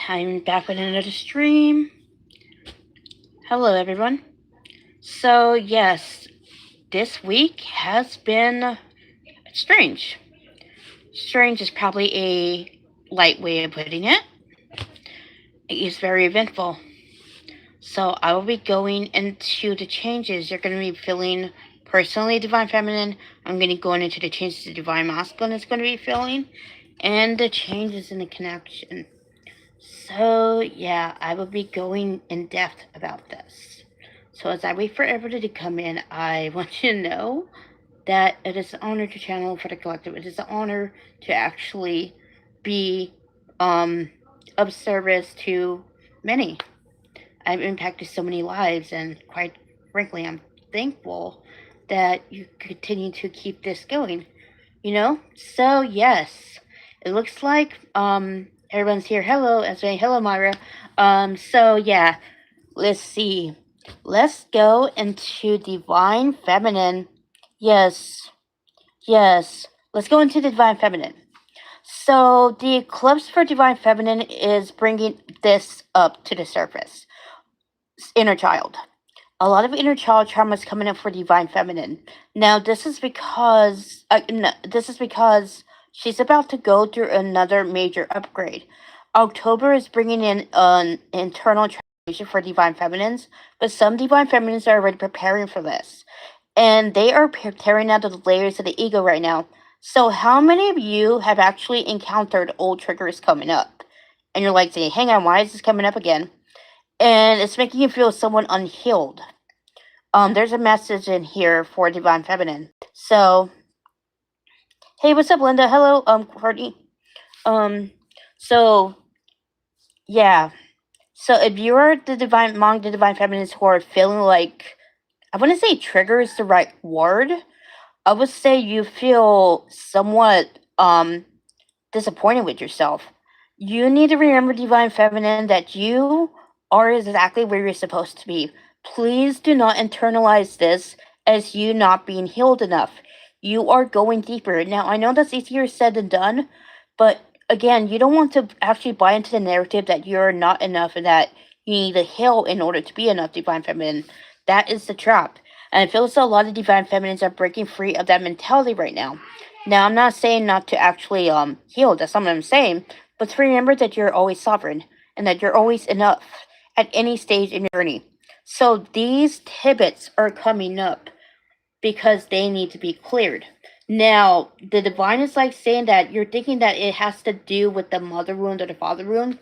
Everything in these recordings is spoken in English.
I'm back with another stream. Hello, everyone. So, yes, this week has been strange. Strange is probably a light way of putting it. It is very eventful. So, I will be going into the changes you're going to be feeling personally, Divine Feminine. I'm going to go into the changes the Divine Masculine is going to be feeling, and the changes in the connection. So, yeah, I will be going in depth about this. So, as I wait for everybody to come in, I want you to know that it is an honor to channel for the collective. It is an honor to actually be of service to many. I've impacted so many lives, and quite frankly, I'm thankful that you continue to keep this going. So yes, it looks like everyone's here. Hello, Esme. Hello, Myra. So yeah, let's see. Let's go into Divine Feminine. Yes, yes. Let's go into Divine Feminine. So the eclipse for Divine Feminine is bringing this up to the surface. Inner child. A lot of inner child trauma is coming up for Divine Feminine. Now, this is because she's about to go through another major upgrade. October is bringing in an internal transformation for Divine Feminines, but some Divine Feminines are already preparing for this, and they are tearing out the layers of the ego right now. So, how many of you have actually encountered old triggers coming up, and you're like, saying, "Hang on, why is this coming up again?" And it's making you feel somewhat unhealed. There's a message in here for Divine Feminine. So, hey, what's up, Linda? Hello, Courtney. Um, so yeah. So if you're the Divine Feminines who are feeling like, I wouldn't say trigger is the right word. I would say you feel somewhat disappointed with yourself. You need to remember, Divine Feminine, that you are exactly where you're supposed to be. Please do not internalize this as you not being healed enough. You are going deeper. Now, I know that's easier said than done, but again, you don't want to actually buy into the narrative that you're not enough and that you need to heal in order to be enough, Divine Feminine. That is the trap. And I feel so a lot of Divine Feminines are breaking free of that mentality right now. Now, I'm not saying not to actually heal. That's not what I'm saying. But to remember that you're always sovereign and that you're always enough at any stage in your journey. So these tidbits are coming up because they need to be cleared. Now, the divine is like saying that you're thinking that it has to do with the mother wound or the father wound.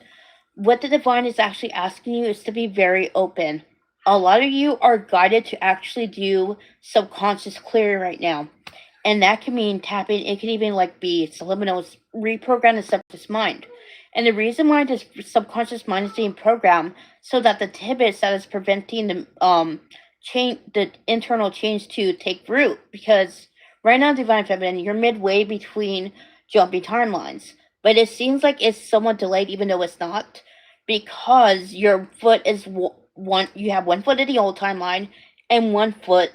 What the divine is actually asking you is to be very open. A lot of you are guided to actually do subconscious clearing right now, and that can mean tapping. It can even like be subliminals, reprogram the subconscious mind. And the reason why this subconscious mind is being programmed so that the tidbits that is preventing the change, the internal change to take root. Because right now, Divine Feminine, you're midway between jumping timelines, but it seems like it's somewhat delayed, even though it's not, because your foot is one. You have one foot in the old timeline and one foot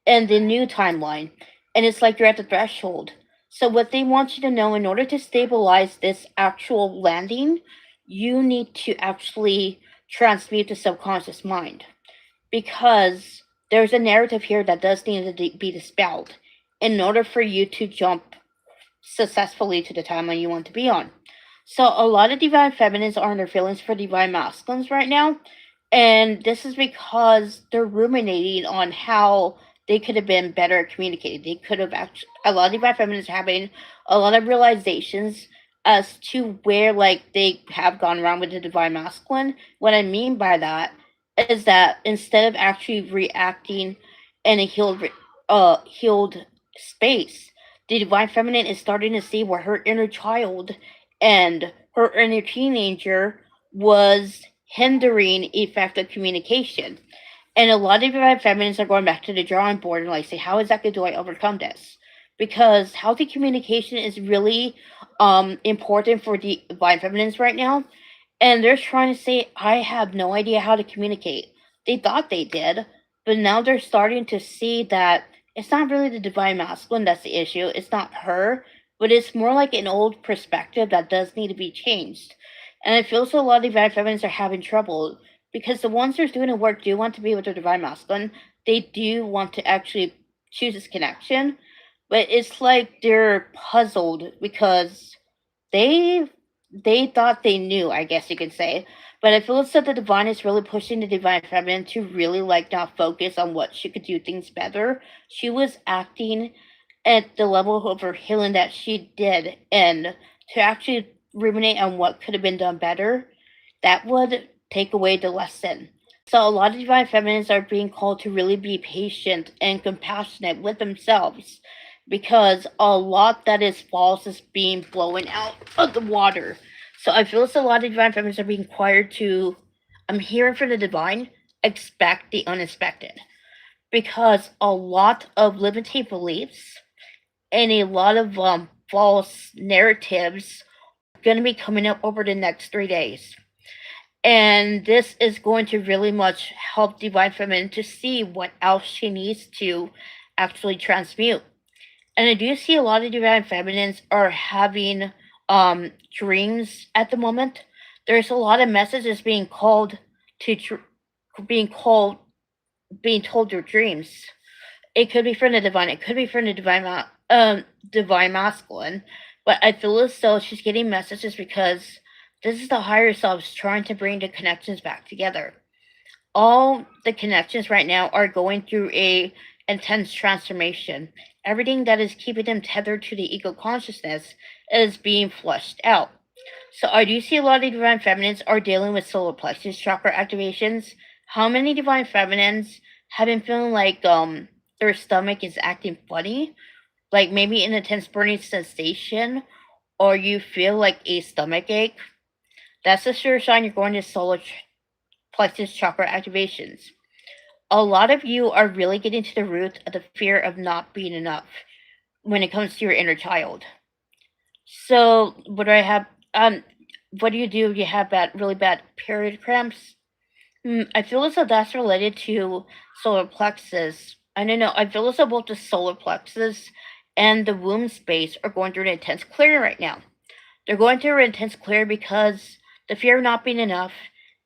in the new timeline, and it's like you're at the threshold. So, what they want you to know, in order to stabilize this actual landing, you need to actually transmute the subconscious mind, because there's a narrative here that does need to be dispelled in order for you to jump successfully to the timeline you want to be on. So, a lot of Divine Feminines are in their feelings for Divine Masculines right now, and this is because they're ruminating on how they could have been better at communicating. They could have actually, a lot of Divine Feminines having a lot of realizations as to where like they have gone wrong with the Divine Masculine. What I mean by that is that instead of actually reacting in a healed space, the Divine Feminine is starting to see where her inner child and her inner teenager was hindering effective communication. And a lot of Divine Feminines are going back to the drawing board and like say, how exactly do I overcome this? Because healthy communication is really important for the Divine Feminines right now. And they're trying to say, I have no idea how to communicate. They thought they did, but now they're starting to see that it's not really the Divine Masculine that's the issue. It's not her, but it's more like an old perspective that does need to be changed. And I feel so a lot of divine feminines are having trouble because the ones that are doing the work do want to be with their divine masculine. They do want to actually choose this connection, but it's like they're puzzled because they they thought they knew, I guess you could say. But I feel as though the divine is really pushing the divine feminine to really like not focus on what she could do things better. She was acting at the level of her healing that she did, and to actually ruminate on what could have been done better, that would take away the lesson. So a lot of divine feminines are being called to really be patient and compassionate with themselves because a lot that is false is being blown out of the water. So I feel as a lot of divine feminines are being required to, I'm hearing from the divine, expect the unexpected. Because a lot of limiting beliefs and a lot of false narratives are going to be coming up over the next 3 days. And this is going to really much help Divine Feminine to see what else she needs to actually transmute. And I do see a lot of Divine Feminines are having dreams at the moment. There's a lot of messages being called to being called being told their dreams. It could be from the divine. It could be from the divine masculine. But I feel as though she's getting messages because this is the higher selves trying to bring the connections back together. All the connections right now are going through a intense transformation. Everything that is keeping them tethered to the ego consciousness is being flushed out. So I do see a lot of divine feminines are dealing with solar plexus chakra activations. How many divine feminines have been feeling like their stomach is acting funny? Like maybe an intense burning sensation, or you feel like a stomach ache? That's a sure sign you're going to solar plexus chakra activations. A lot of you are really getting to the root of the fear of not being enough when it comes to your inner child. So, what do I have? What do you do if you have really bad period cramps? I feel as though that's related to solar plexus. I don't know. I feel as though both the solar plexus and the womb space are going through an intense clearing right now. They're going through an intense clear because the fear of not being enough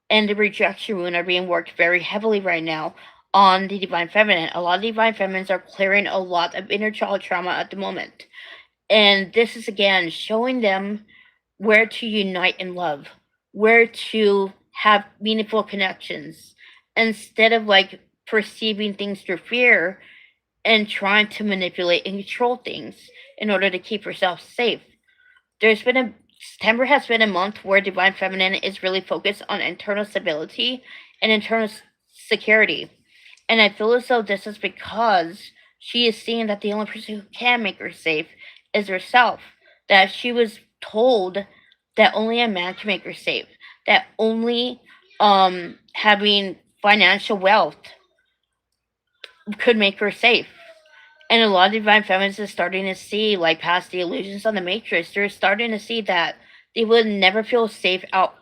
and the rejection wound are being worked very heavily right now on the divine feminine. A lot of divine feminines are clearing a lot of inner child trauma at the moment. And this is again showing them where to unite in love, where to have meaningful connections instead of like perceiving things through fear and trying to manipulate and control things in order to keep yourself safe. There's been a September has been a month where Divine Feminine is really focused on internal stability and internal security. And I feel as though this is because she is seeing that the only person who can make her safe is herself. That she was told that only a man can make her safe. That only having financial wealth could make her safe. And a lot of divine feminists are starting to see, like past the illusions on the matrix, they're starting to see that they would never feel safe out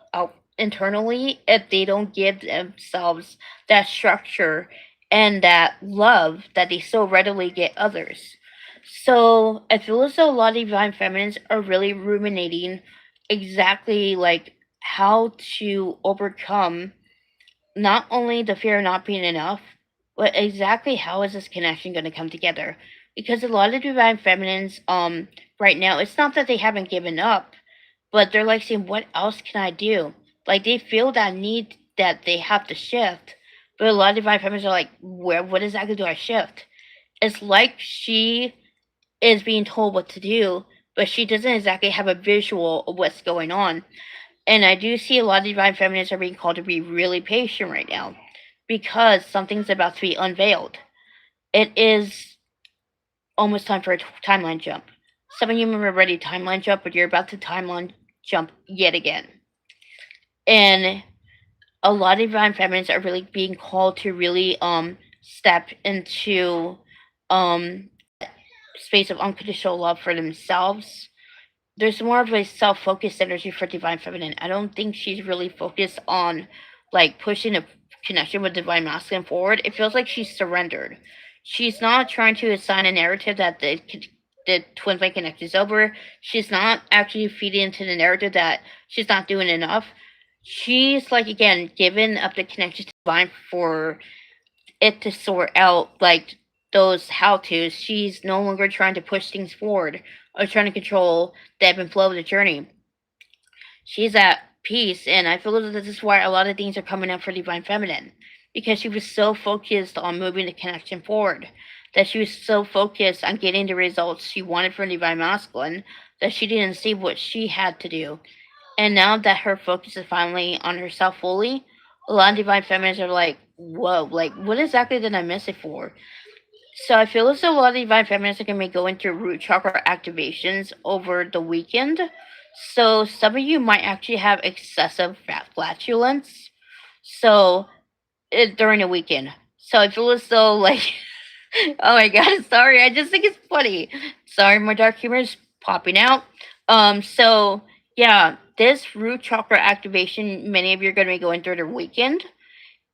internally if they don't give themselves that structure and that love that they so readily get others. So I feel as though a lot of divine feminines are really ruminating exactly like how to overcome not only the fear of not being enough, but exactly how is this connection going to come together? Because a lot of divine feminines, right now, it's not that they haven't given up, but they're like saying, "What else can I do?" Like they feel that need that they have to shift, but a lot of divine feminines are like, "Where? What exactly do I shift?" It's like she is being told what to do, but she doesn't exactly have a visual of what's going on. And I do see a lot of divine feminists are being called to be really patient right now because something's about to be unveiled. It is almost time for a timeline jump. Some of you remember ready timeline jump, but you're about to timeline jump yet again. And a lot of divine feminists are really being called to really step into space of unconditional love for themselves. There's more of a self-focused energy for divine feminine. I don't think she's really focused on like pushing a connection with divine masculine forward. It feels like she's surrendered. She's not trying to assign a narrative that the twin flame connection is over. She's not actually feeding into the narrative that she's not doing enough. She's like again giving up the connection to divine for it to sort out like those how tos. She's no longer trying to push things forward or trying to control the ebb and flow of the journey. She's at peace, and I feel that this is why a lot of things are coming up for Divine Feminine. Because she was so focused on moving the connection forward, that she was so focused on getting the results she wanted from Divine Masculine, that she didn't see what she had to do. And now that her focus is finally on herself fully, a lot of Divine Feminines are like, whoa, like, what exactly did I miss it for? So I feel as though a lot of Divine Feminists are going to be going through root chakra activations over the weekend. So some of you might actually have excessive fat flatulence. So during the weekend. So I feel as though like, oh my god, sorry. I just think it's funny. Sorry, my dark humor is popping out. So yeah, this root chakra activation, many of you are going to be going through the weekend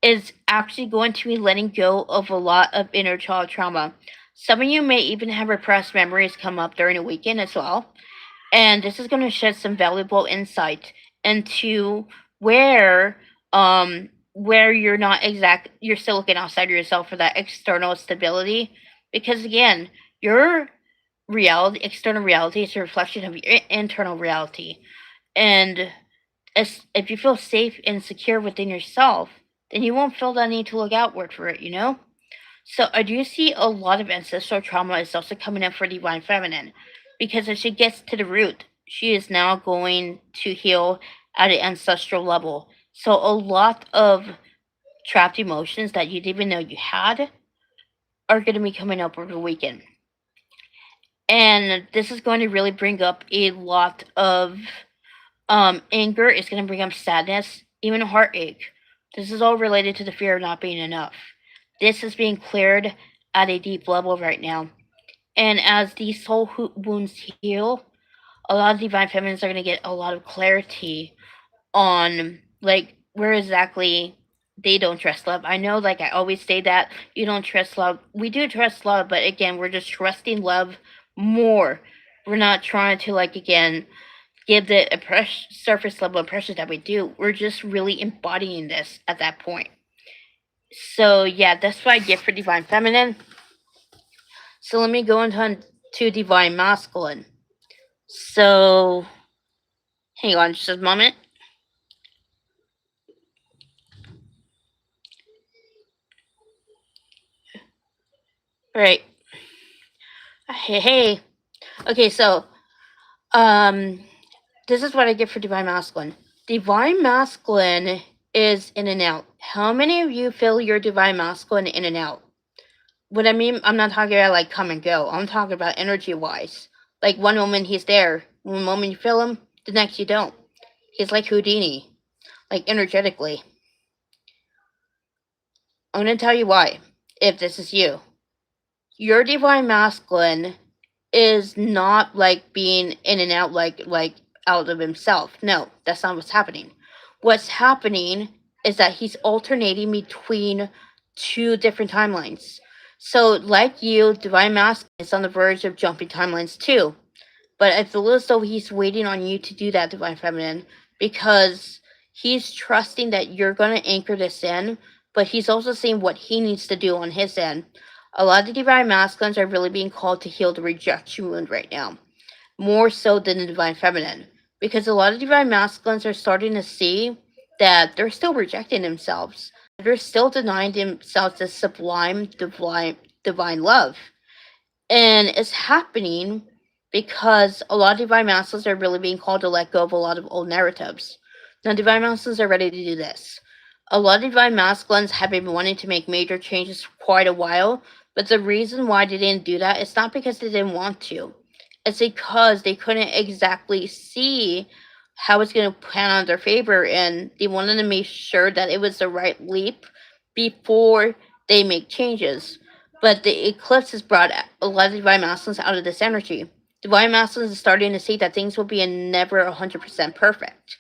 is actually going to be letting go of a lot of inner child trauma. Some of you may even have repressed memories come up during the weekend as well. And this is going to shed some valuable insight into where where you're still looking outside of yourself for that external stability. Because again, your external reality is a reflection of your internal reality. And if you feel safe and secure within yourself, then you won't feel the need to look outward for it, you know? So I do see a lot of ancestral trauma is also coming up for Divine Feminine. Because if she gets to the root, she is now going to heal at an ancestral level. So a lot of trapped emotions that you didn't even know you had are going to be coming up over the weekend. And this is going to really bring up a lot of anger. It's going to bring up sadness, even a heartache. This is all related to the fear of not being enough. This is being cleared at a deep level right now. And as these soul wounds heal, a lot of Divine Feminines are going to get a lot of clarity on, like, where exactly they don't trust love. I know, like, I always say that you don't trust love. We do trust love, but again, we're just trusting love more. We're not trying to, like, again, give the surface level impressions that we do. We're just really embodying this at that point. So yeah, that's what I get for Divine Feminine. So let me go into Divine Masculine. So hang on just a moment. Right. Hey. Okay, so this is what I get for Divine Masculine. Divine Masculine is in and out. How many of you feel your Divine Masculine in and out? What I mean, I'm not talking about like come and go. I'm talking about energy wise. Like one moment he's there, one moment you feel him, the next you don't. He's like Houdini, like energetically. I'm gonna tell you why. If this is you, your Divine Masculine is not like being in and out like out of himself. No, that's not what's happening. What's happening is that he's alternating between two different timelines. So, like you, Divine Masculine is on the verge of jumping timelines too. But I feel as though he's waiting on you to do that, Divine Feminine, because he's trusting that you're going to anchor this in, but he's also seeing what he needs to do on his end. A lot of the Divine Masculines are really being called to heal the rejection wound right now, more so than the Divine Feminine, because a lot of Divine Masculines are starting to see that they're still rejecting themselves. They're still denying themselves this sublime, divine love. And it's happening because a lot of Divine Masculines are really being called to let go of a lot of old narratives. Now, Divine Masculines are ready to do this. A lot of Divine Masculines have been wanting to make major changes for quite a while, but the reason why they didn't do that is not because they didn't want to. It's because they couldn't exactly see how it's going to pan out in their favor, and they wanted to make sure that it was the right leap before they make changes. But the eclipse has brought a lot of Divine Masculines out of this energy. Divine Masculines is starting to see that things will be never 100% perfect.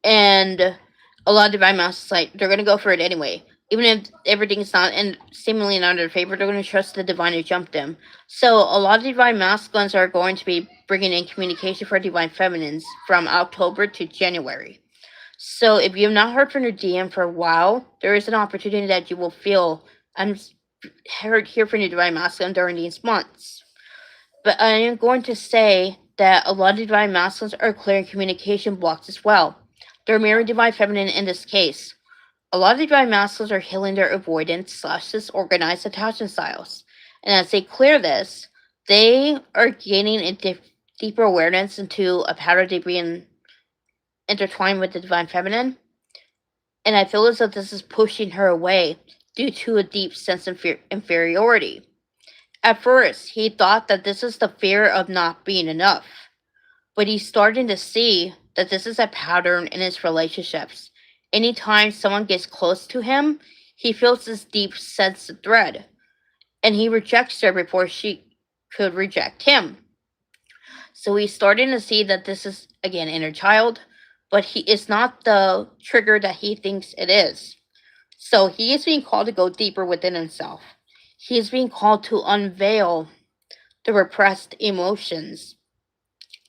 And a lot of Divine Masculines, like, they're going to go for it anyway. Even if everything's not and seemingly not in their favor, they're going to trust the divine to jump them. So a lot of divine masculines are going to be bringing in communication for divine feminines from October to January. So if you have not heard from your DM for a while, there is an opportunity that you will feel and hear from your divine masculine during these months. But I am going to say that a lot of divine masculines are clearing communication blocks as well. They're mirroring divine feminine in this case. A lot of divine masculines are healing their avoidance slash disorganized attachment styles. And as they clear this, they are gaining a deeper awareness into a pattern they being intertwined with the divine feminine. And I feel as though this is pushing her away due to a deep sense of inferiority. At first, he thought that this is the fear of not being enough, but he's starting to see that this is a pattern in his relationships. Anytime someone gets close to him, he feels this deep sense of dread, and he rejects her before she could reject him. So he's starting to see that this is, again, inner child, but he is not the trigger that he thinks it is. So he is being called to go deeper within himself. He is being called to unveil the repressed emotions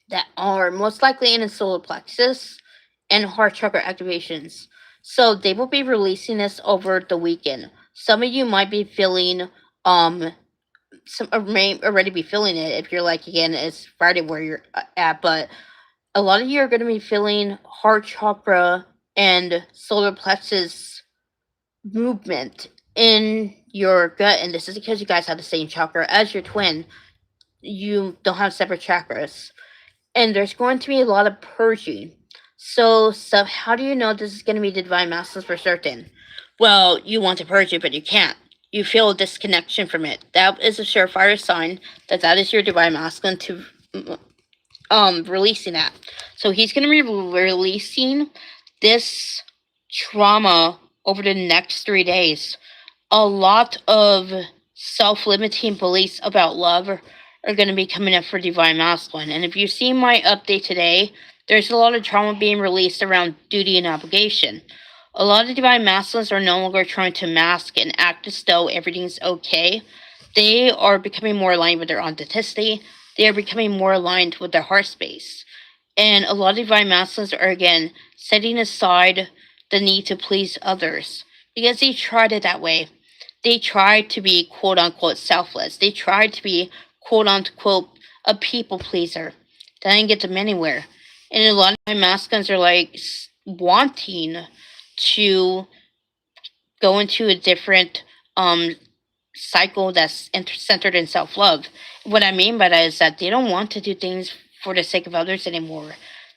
that are most likely in his solar plexus and heart chakra activations. So they will be releasing this over the weekend. Some of you might be feeling some may already be feeling it if you're like, again, it's Friday where you're at, but a lot of you are going to be feeling heart chakra and solar plexus movement in your gut, and this is because you guys have the same chakra as your twin. You don't have separate chakras, and there's going to be a lot of purging. So how do you know this is going to be the divine masses for certain? Well, you want to purge it, but you can't. You feel a disconnection from it. That is a surefire sign that that is your divine masculine to releasing that. So he's going to be releasing this trauma over the next 3 days. A lot of self-limiting beliefs about love are going to be coming up for divine masculine. And if you see my update today, there's a lot of trauma being released around duty and obligation. A lot of divine masculines are no longer trying to mask and act as though everything's okay. They are becoming more aligned with their authenticity. They are becoming more aligned with their heart space. And a lot of divine masculines are, again, setting aside the need to please others because they tried it that way. They tried to be quote unquote selfless. They tried to be quote unquote a people pleaser. That didn't get them anywhere. And a lot of my masculines are like wanting to go into a different cycle that's centered in self love. What I mean by that is that they don't want to do things for the sake of others anymore.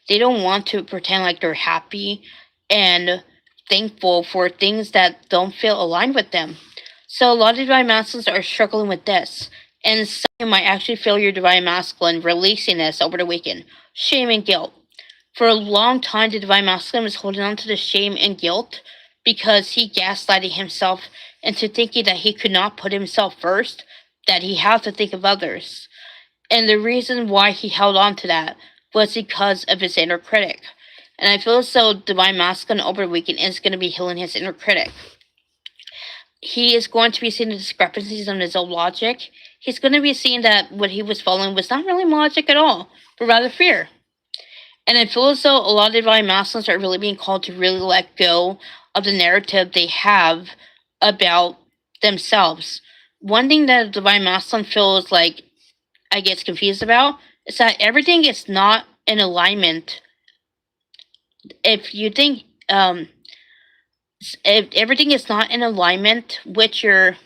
They don't want to pretend like they're happy and thankful for things that don't feel aligned with them. So a lot of divine masculines are struggling with this. And some of you might actually feel your divine masculine releasing this over the weekend. Shame and guilt. For a long time, the divine masculine was holding on to the shame and guilt because he gaslighted himself into thinking that he could not put himself first, that he had to think of others. And the reason why he held on to that was because of his inner critic. And I feel as though divine masculine over the weekend is going to be healing his inner critic. He is going to be seeing the discrepancies in his own logic. He's going to be seeing that what he was following was not really logic at all, but rather fear. And I feel as though a lot of divine masculines are really being called to really let go of the narrative they have about themselves. One thing that a divine masculine feels like I get confused about is that everything is not in alignment. If you think if everything is not in alignment with your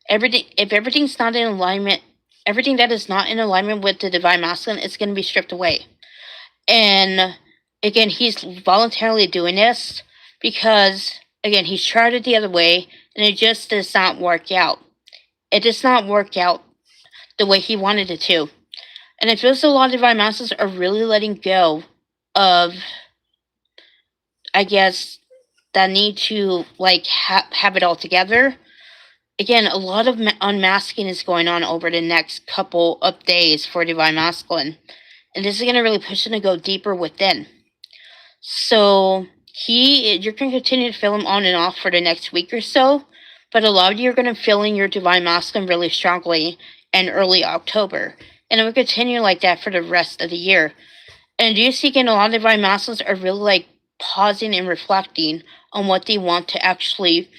everything, if everything's not in alignment, everything that is not in alignment with the divine masculine is going to be stripped away. And again, he's voluntarily doing this because, again, he's tried it the other way and it just does not work out. It does not work out the way he wanted it to. And it feels a lot of divine masculines are really letting go of, I guess, that need to like have it all together. Again, a lot of unmasking is going on over the next couple of days for divine masculine. And this is going to really push him to go deeper within. So You're going to continue to feel him on and off for the next week or so, but a lot of you are going to feel in your divine masculine really strongly in early October, and it will continue like that for the rest of the year. And you see, again, a lot of divine masculines are really like pausing and reflecting on what they want to actually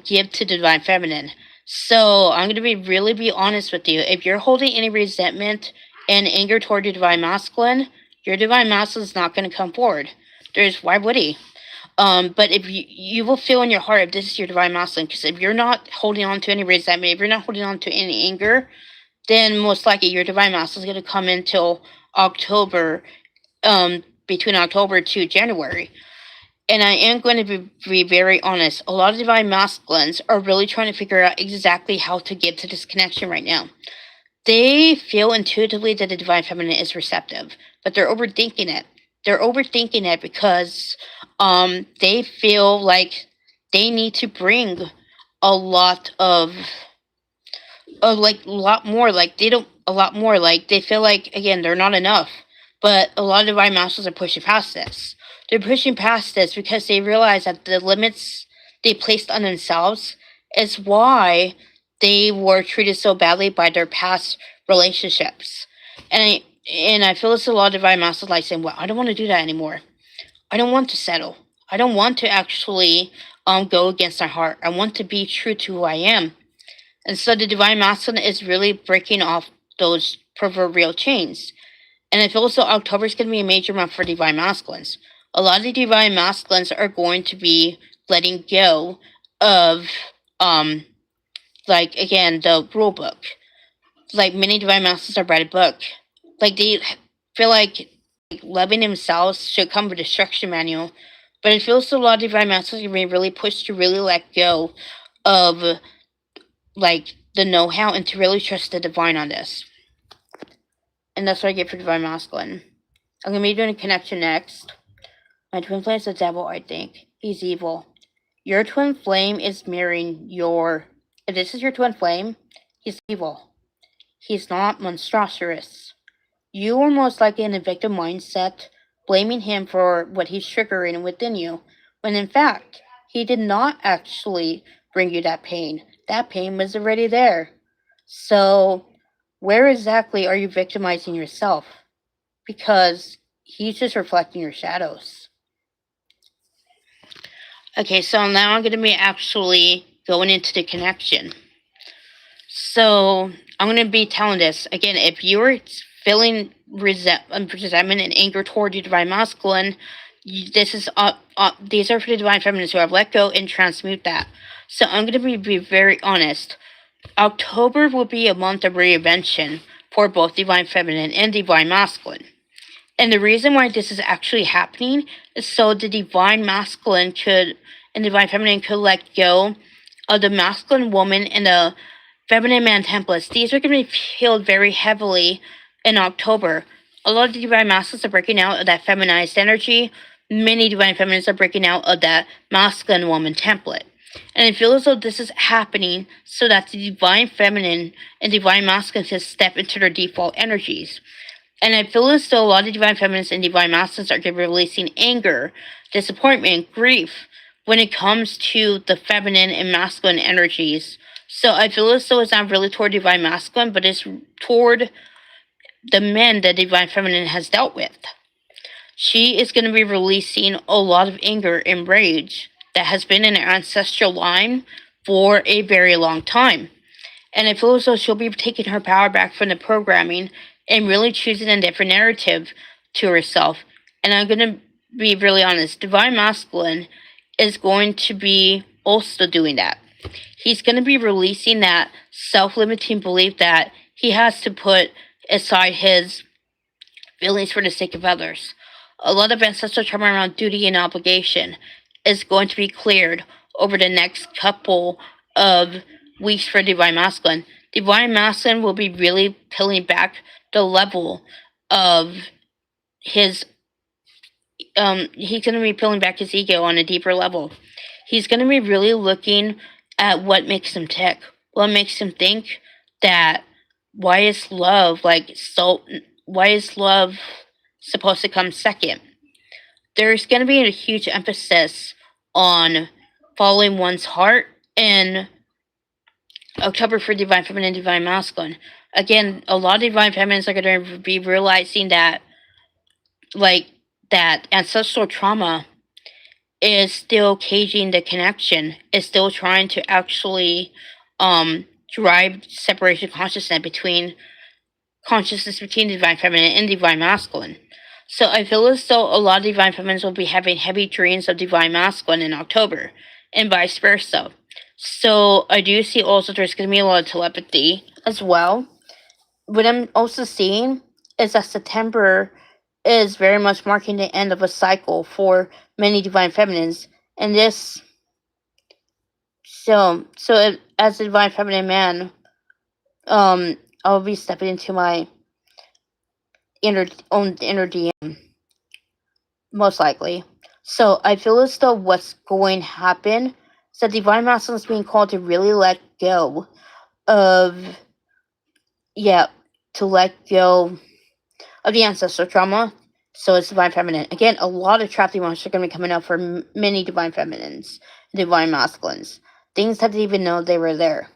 give to the divine feminine. So I'm going to be honest with you. If you're holding any resentment and anger toward your divine masculine, your divine masculine is not going to come forward. Why would he? But if you will feel in your heart if this is your divine masculine, because if you're not holding on to any resentment, if you're not holding on to any anger, then most likely your divine masculine is going to come until October, between October to January. And I am going to be very honest. A lot of divine masculines are really trying to figure out exactly how to get to this connection right now. They feel intuitively that the divine feminine is receptive, but they're overthinking it. They're overthinking it because they feel like they need to bring a lot of like a lot more. Like they don't a lot more. Like they feel like again they're not enough. But a lot of divine masters are pushing past this. They're pushing past this because they realize that the limits they placed on themselves is why they were treated so badly by their past relationships. And I feel it's a lot of divine masters like saying, "Well, I don't want to do that anymore. I don't want to settle. I don't want to actually go against my heart. I want to be true to who I am." And so the divine masculine is really breaking off those proverbial chains. And I feel also October is going to be a major month for divine masculines. A lot of the divine masculines are going to be letting go of, like again, the rule book. Like many divine masculines are read a book. Like they feel like loving themselves should come with a instruction manual. But it feels a lot of divine masculines are being really pushed to really let go of like the know-how and to really trust the divine on this. And that's what I get for divine masculine. I'm gonna be doing a connection next. My twin flame is the devil, I think. He's evil. Your twin flame is mirroring your. If this is your twin flame, he's evil. He's not monstrous. You are most likely in a victim mindset, blaming him for what he's triggering within you, when in fact, he did not actually bring you that pain. That pain was already there. So, where exactly are you victimizing yourself? Because he's just reflecting your shadows. Okay, so now I'm going to be actually going into the connection. So I'm going to be telling this again. If you're feeling resentment and anger toward your divine masculine, these are for the divine feminines who have let go and transmute that. So I'm going to be very honest. October will be a month of reinvention for both divine feminine and divine masculine. And the reason why this is actually happening is so the divine masculine and divine feminine could let go of the masculine woman and the feminine man templates. These are going to be healed very heavily in October. A lot of the divine masculines are breaking out of that feminized energy. Many divine feminines are breaking out of that masculine woman template. And I feel as though this is happening so that the divine feminine and divine masculine can step into their default energies. And I feel as though a lot of divine feminines and divine masculines are going to be releasing anger, disappointment, grief when it comes to the feminine and masculine energies. So I feel as though it's not really toward divine masculine, but it's toward the men that divine feminine has dealt with. She is going to be releasing a lot of anger and rage that has been in her ancestral line for a very long time. And I feel as though she'll be taking her power back from the programming and really choosing a different narrative to herself. And I'm going to be really honest. Divine masculine is going to be also doing that. He's going to be releasing that self-limiting belief that he has to put aside his feelings for the sake of others. A lot of ancestral trauma around duty and obligation is going to be cleared over the next couple of weeks for divine masculine. Divine masculine will be really peeling back the level of his he's going to be peeling back his ego on a deeper level. He's going to be really looking at what makes him tick, what makes him think that why is love supposed to come second? there's going to be a huge emphasis on following one's heart in October for Divine Feminine and Divine Masculine. Again, a lot of Divine Feminines are going to be realizing that, like, that ancestral trauma is still caging the connection, is still trying to actually drive separation consciousness between divine feminine and divine masculine. So I feel as though a lot of divine feminines will be having heavy dreams of divine masculine in October, and vice versa. So I do see also there's going to be a lot of telepathy as well. What I'm also seeing is that September is very much marking the end of a cycle for many divine feminines, and this as a divine feminine man, I'll be stepping into my own inner DM, most likely. So I feel as though what's going to happen is that divine masculine is being called to really let go of, yeah, to let go of the ancestral trauma. So it's divine feminine. Again, a lot of trapped emotions are going to be coming up for many divine feminines, divine masculines. Things that didn't even know they were there.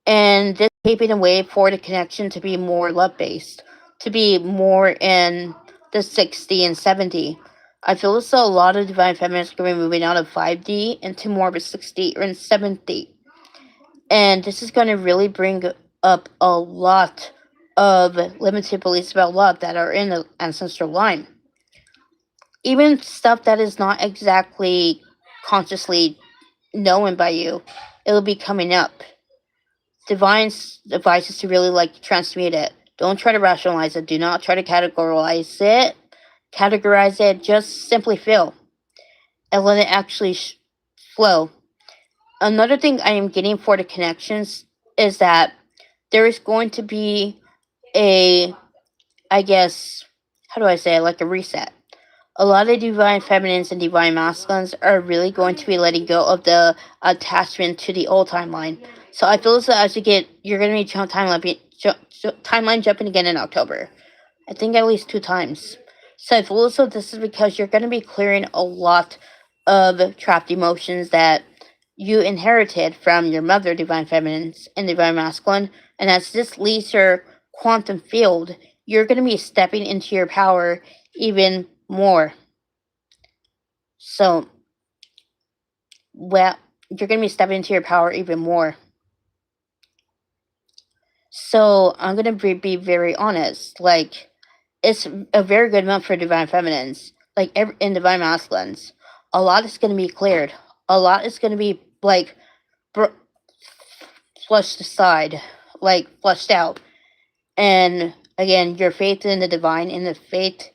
And this paving the way for the connection to be more love based, to be more in the 60 and 70. I feel as though a lot of divine feminists are going to be moving out of 5D into more of a 60 or in 70. And this is going to really bring up a lot of limited beliefs about love that are in the ancestral line. Even stuff that is not exactly consciously known by you, it'll be coming up. Divine advice is to really transmute it. Don't try to rationalize it. Do not try to categorize it. Categorize it. Just simply feel and let it actually flow. Another thing I am getting for the connections is that there is going to be a, I guess, how do I say it, like a reset. A lot of divine feminines and divine masculines are really going to be letting go of the attachment to the old timeline. So I feel as though you're going to be timeline jumping again in October. I think at least 2 times. So I feel as though this is because you're going to be clearing a lot of trapped emotions that you inherited from your mother, divine feminines and divine masculine. And as this leaves your quantum field, you're going to be stepping into your power even more. So, well, you're going to be stepping into your power even more. So, I'm going to be very honest. Like, it's a very good month for divine feminines. Like, in divine masculines. A lot is going to be cleared. A lot is going to be, flushed aside. Flushed out. And, again, your faith in the divine and the faith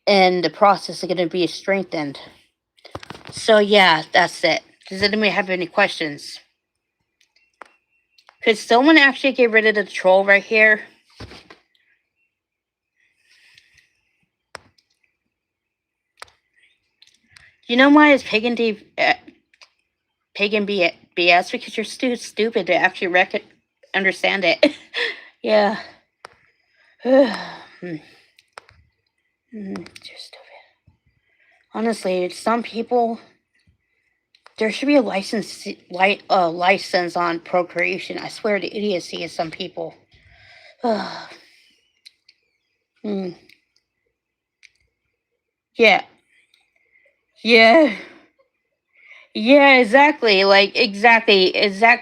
in the process are going to be strengthened. So, yeah, that's it. Does anybody have any questions? Could someone actually get rid of the troll right here? You know why it's pagan BS? Because you're too stupid to actually understand it. Yeah. You're stupid. Honestly, some people, there should be a license on procreation. I swear the idiocy of some people. Yeah. Yeah. Yeah, exactly. Exactly.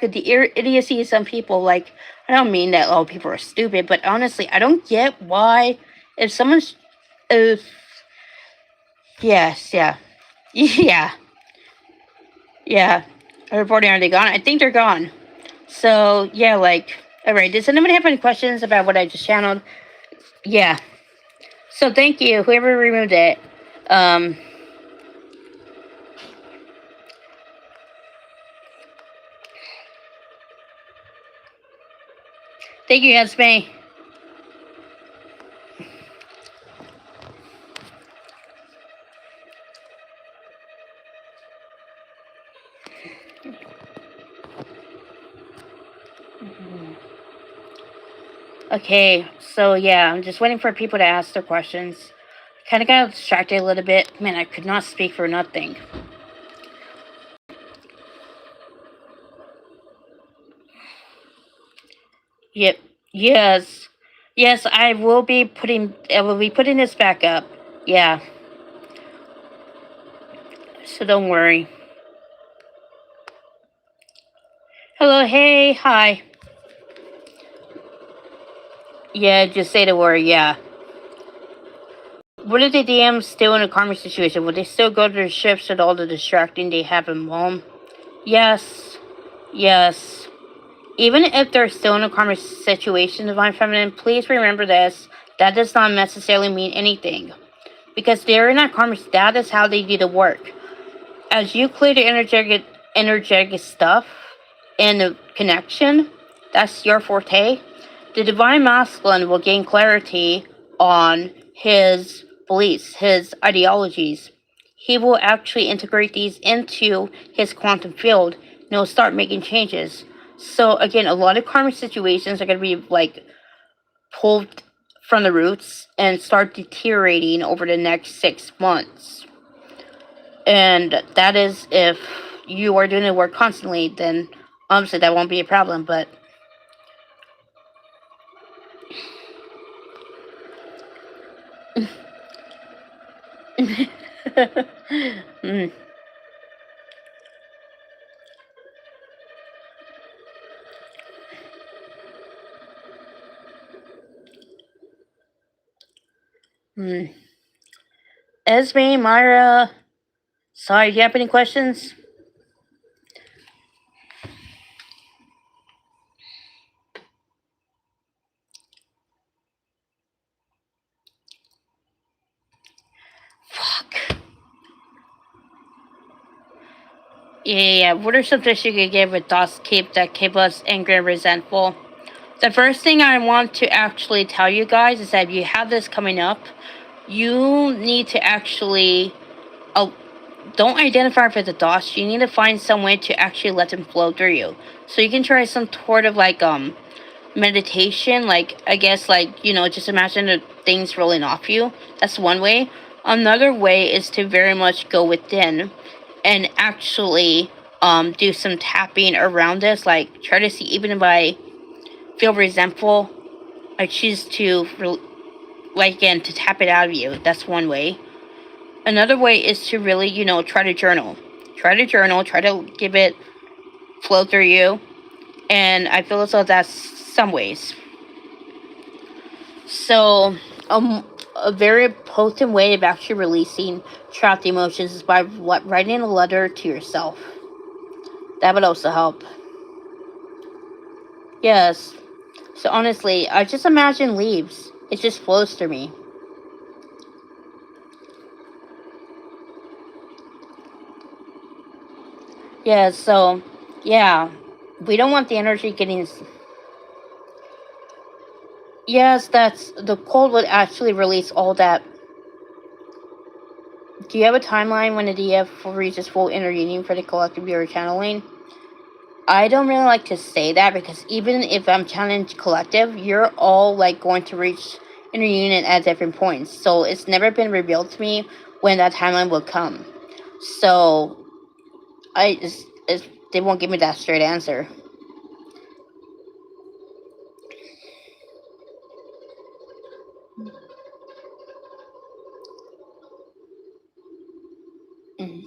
The idiocy of some people. I don't mean that all people are stupid, but honestly, I don't get why if someone's, if yes, yeah, yeah, yeah. Reporting, are they gone? I think they're gone. So yeah, all right. Does anybody have any questions about what I just channeled? Yeah. So thank you, whoever removed it. Um. Thank you, Esme. Okay, so yeah, I'm just waiting for people to ask their questions. Kind of got distracted a little bit. Man, I could not speak for nothing. Yep. Yes. Yes, I will be putting. I will be putting this back up. Yeah. So don't worry. Hello. Hey. Hi. Yeah. Just say the word. Yeah. What if the DM's still in a karma situation? Would they still go to the ships with all the distracting they have in home? Yes. Yes. Even if they're still in a karma situation, Divine Feminine, please remember this. That does not necessarily mean anything. Because they're in that karma, that is how they do the work. As you clear the energetic stuff and the connection, that's your forte. The Divine Masculine will gain clarity on his beliefs, his ideologies. He will actually integrate these into his quantum field and he'll start making changes. So again, a lot of karmic situations are going to be like pulled from the roots and start deteriorating over the next 6 months. And that is if you are doing the work constantly, then obviously that won't be a problem. But mm, mm. Esme, Myra, sorry, do you have any questions? Fuck. Yeah. What are some tips you could give with thoughts keep us angry and resentful? The first thing I want to actually tell you guys is that if you have this coming up, you need to actually don't identify for the thoughts. You need to find some way to actually let them flow through you. So you can try some sort of like meditation, like I guess like just imagine the things rolling off you. That's one way. Another way is to very much go within and actually do some tapping around this, like try to see, even if I feel resentful, I choose to like again to tap it out of you. That's one way. Another way is to really try to journal, try to give it flow through you. And I feel as though that's some ways. So, a very potent way of actually releasing trapped emotions is by writing a letter to yourself. That would also help. Yes. So honestly, I just imagine leaves. It just flows through me. Yeah. So, yeah, we don't want the energy getting. Yes, that's the cold would actually release all that. Do you have a timeline when the DF reaches full inner union for the collective you're channeling? I don't really like to say that because even if I'm channeling collective, you're all like going to reach inner union at different points. So it's never been revealed to me when that timeline will come. So they won't give me that straight answer. Mhm.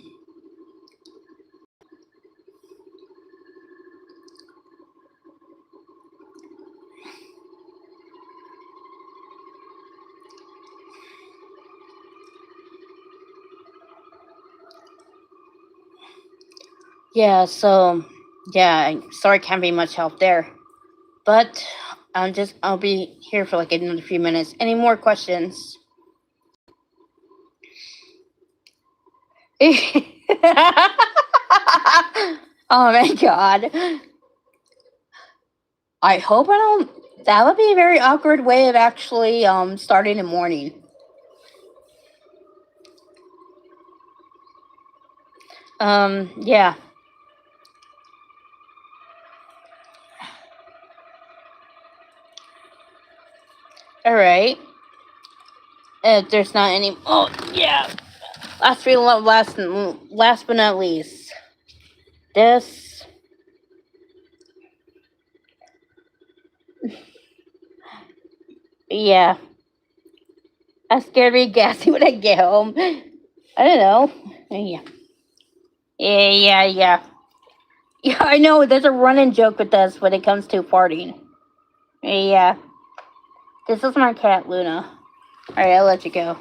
Yeah. So yeah, sorry, can't be much help there. But I'll be here for like another few minutes. Any more questions? Oh my god. I hope I don't. That would be a very awkward way of actually starting the morning. Yeah. All right. There's not any. Oh yeah. Last but not least, this. Yeah, I'm scared to be gassy when I get home. I don't know. Yeah, yeah. Yeah, I know. There's a running joke with us when it comes to farting. Yeah, this is my cat Luna. All right, I'll let you go.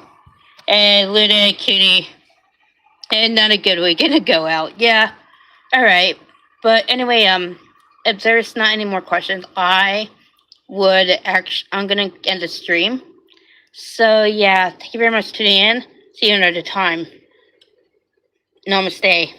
And Luna and Kitty, and not a good weekend to go out. Yeah. All right. But anyway, if there's not any more questions, I'm gonna end the stream. So yeah, thank you very much for tuning in. See you another time. Namaste.